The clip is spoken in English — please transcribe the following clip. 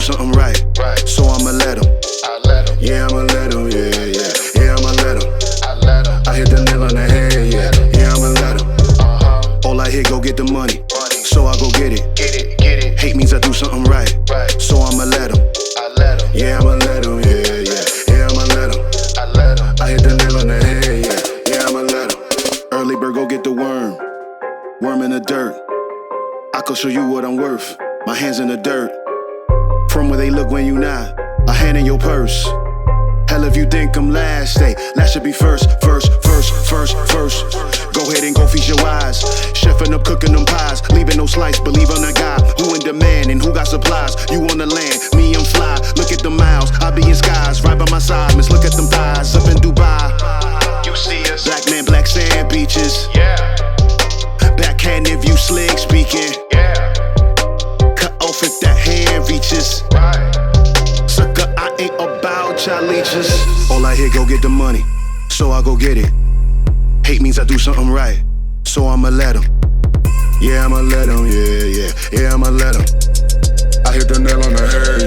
something right. So I'ma let him. Yeah, I'ma let him, yeah, I'ma let him. I hit the nail on the head, yeah, I'ma let him. All I hear, go get the money, so I go get it. Hate means I do something right, so I'ma let him. Yeah, I'ma let him, yeah, I'ma let him. I hit the nail on the head, yeah, I'ma let him. Early bird, go get the worm in the dirt. I could show you what I'm worth, my hands in the dirt. From where they look when you not, a hand in your purse. Hell if you think I'm last, last should be first. Go ahead and go feast your eyes. Chefing up, cooking them pies, leaving no slice. Believe on a guy who in demand and who got supplies. You on the land, me I'm fly. Look at the miles, I be in skies. Right by my side, miss look at them thighs. Up in Dubai, you see us. Black man, black sand beaches. Yeah. Backhand if you slick speaking. Yeah. Cut off if that hand reaches. Right. Sucker, I ain't about y'all leeches. All I hear, go get the money, so I go get it. Hate means I do something right, so I'ma let him. Yeah, I'ma let him, yeah, I'ma let him. I hit the nail on the head.